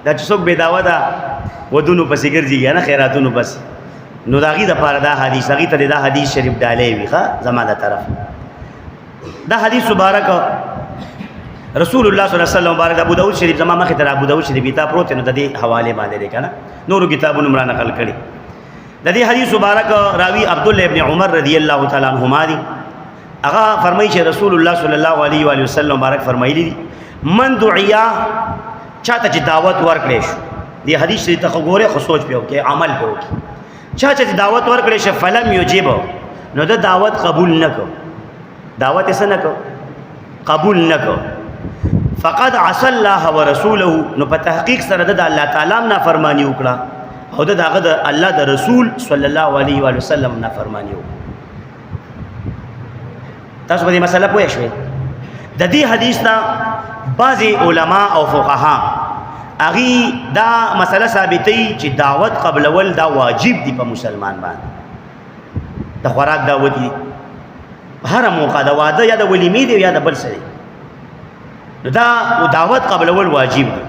دا چې څوک بې دعوته ودونو پسې ګرځي نه خیراتونو پسې نو د هغې دپاره دا حدیث هغې ته دا حدیث شریف ډالۍ وي ښه زما د طرف دا حدیث مبارک رسول الله صلی الله علیه وسلم مبارک ابو داود شریف زما مخې ته ابو داود شریف تا پروت نو د دې حوالې باندې دی که نه نورو کتابونو مړه نقل کړي د دې حدیث مبارک راوي عبدالله ابن عمر رضی الله تعالی عنهما دي هغه فرمایي چې رسول الله صلی الله علیه و وسلم مبارک فرمایلی دي من دعیا چاته چې دعوت ورکړې شو دې حدیث ته وګوره خو سوچ پیو کې عمل پیو کې چاته چې دعوت ورکړې شو فلم یجیب نو د دعوت قبول نکړو دعوت یې څه نکړو قبول نکړو فقد عصى الله ورسوله نو په تحقیق سره د الله تعالی نافرمانی وکړه او د هغه د الله د رسول صلی الله علیه و وسلم نافرمانی وکړه تاسو په دې مسله پوه شئ د دې حدیث ته بعضی علما او فقها هغه دا مسله ثابتوي چې دعوت قبلول دا واجب دی په مسلمان باندې د خوراک دعوت دی هر موقع د واده یا د ولیمې دی یا د بل څه دی دا دعوت قبلول واجب دی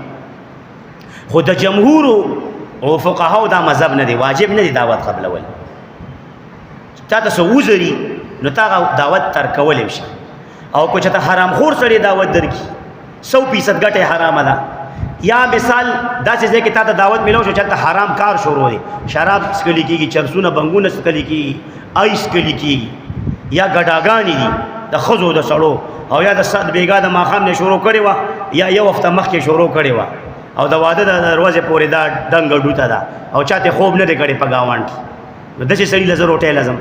خو د جمهور او فقهاو دا مذهب نه دی واجب نه دی دعوت قبلول تا ته څه وزري نو تا دعوت ترکولی شي او که چېرته حرام خور سړی دعوت درکړي 100% ګټه حرامه ده یا مثال داسې ځای کې تا ته دعوت میلاو شو چېرته حرام کار شروع دی شراب څکلي کېږي چرسونه بنګونه څکلي کېږي آیس څکلي کېږي یا ګډاګانې دي د ښځو د سړو او یا د سات بیګا د ماښام نه شروع کړې وه یا یو هفته مخکې شروع کړې وه او د واده د دروازې پورې دا ډنګه ډوته ده او چاته خوب نه دی کړی په ګاونډ کې نو داسې سړي له زه روټۍ لازم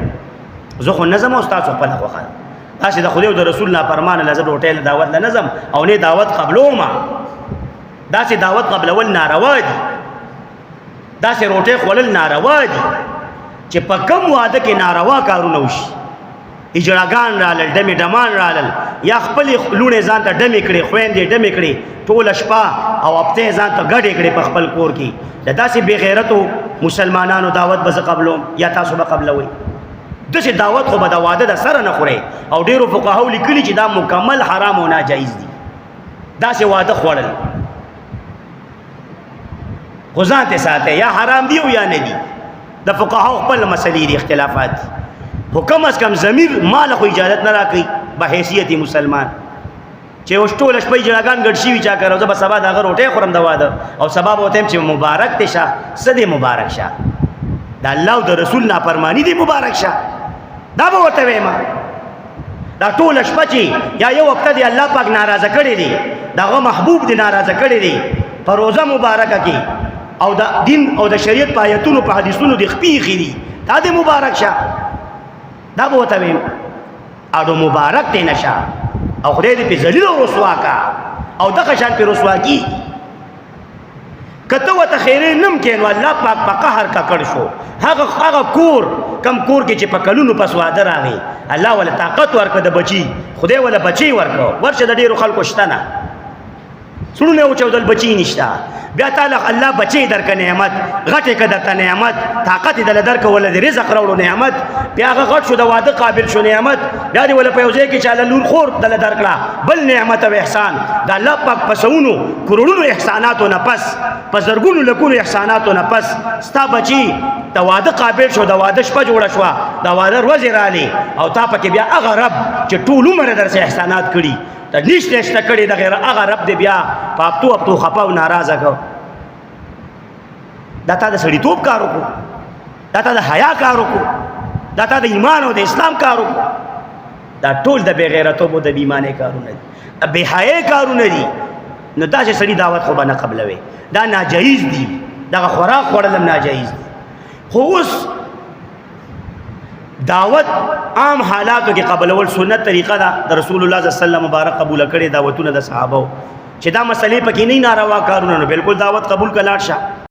زه خو نظم او ستاسو خپله خوښه ده داسې د خدای او د رسول نافرمانه له زه روټۍ له دعوت له نظم او نه دعوت قبلومه داسې دعوت قبلول ناروا دي داسې روټۍ خوړل ناروا دي چې په کم واده کې ناروا کارونه وشي اجړاګان رالل ډمې ډمان رالل یا خپلې لوڼې ځان ته ډمې کړې خویندې ډمې کړې ټوله شپه او هفتې ځان ته ګډې کړې په خپل کور کې د داسې بې غیرتو مسلمانانو دعوت به زه قبلوم یا تاسو به قبلوئ داسې دعوت خو به د واده د سره نه خورئ او ډېرو فقهاو لیکلي چې دا مکمل حرام او ناجایز دي داسې واده خوړل خو ځان ته ساتئ یا حرام دي او یا نه دي د فقهاو خپل مسلې دي اختلافات دي خو کم از کم ضمیر مال خو اجازت نه راکوي به حیثیت مسلمان چې اوس ټوله شپه اجړاګان ګډ شوي چا کړه زه به سبا د هغه روټۍ خورم د واده او سبا به ورته وایم چې مبارک دی شه څه دی مبارک شه د الله او د رسول نافرمانی دی مبارک شه دا به ورته وایم دا ټوله شپه چې یا یو وخت دی الله پاک ناراضه کړی دی دغه محبوب دی ناراضه کړی دی په روزه مبارکه کې او د دین او د شریعت په آیتونو په حدیثونو د خپې ایښي دي دا دی مبارک شه دا به ورته وایم اډو مبارک دی نشه او خدای دې په ذلیل او رسوا کا او دغه شان په رسوا کی کته وته خیرې نم کینو الله پاک په قهر کا کړ شو هغه کور کم کور کې چې په کلونو پس واده راغی الله ولا طاقت ورکړه د بچي خدای ولا بچي ورکړه ورشه د ډیرو خلکو شته نه سړونه او چودل بچي نشته بیا تعالی الله بچي درک نعمت غټه کده ته نعمت طاقت دل درک ول د رزق راوړو نعمت بیا هغه غټ شو د واده قابل شو نعمت بیا دی ول په یوځای کې چاله لور خور دل درکړه بل نعمت او احسان د الله پاک پسونو کروڑونو احساناتو نه پس پزرګونو لکونو احساناتو نه پس ستا بچي د واده قابل شو د واده شپه جوړه شو د واده ورځ رالی او تا پکې بیا هغه رب چې ټول عمر درسه احسانات کړي د نشته کړي د غیر هغه رب دی بیا پاپتو خپاو ناراضه کو دا تا د سړیتوب کار وکړو دا تا د حیا کار وکړو دا تا د ایمان او د اسلام کار وکړو دا ټول د بې غیرتوب او د بېایمانۍ کارونه دي د بې حیایۍ کارونه دي نو داسې سړي دعوت خو به نه قبلوي دا ناجایز دي دغه خوراک خوړل هم ناجایز دي خو اوس دعوت عام حالاتو کې قبلول سنت طریقه ده د رسول الله صلی الله علیه وسلم مبارک قبول کړي دعوتونه د صحابه چې دا مسلې پکې نه ناروا کارونه نو بالکل دعوت قبول کلاړ شه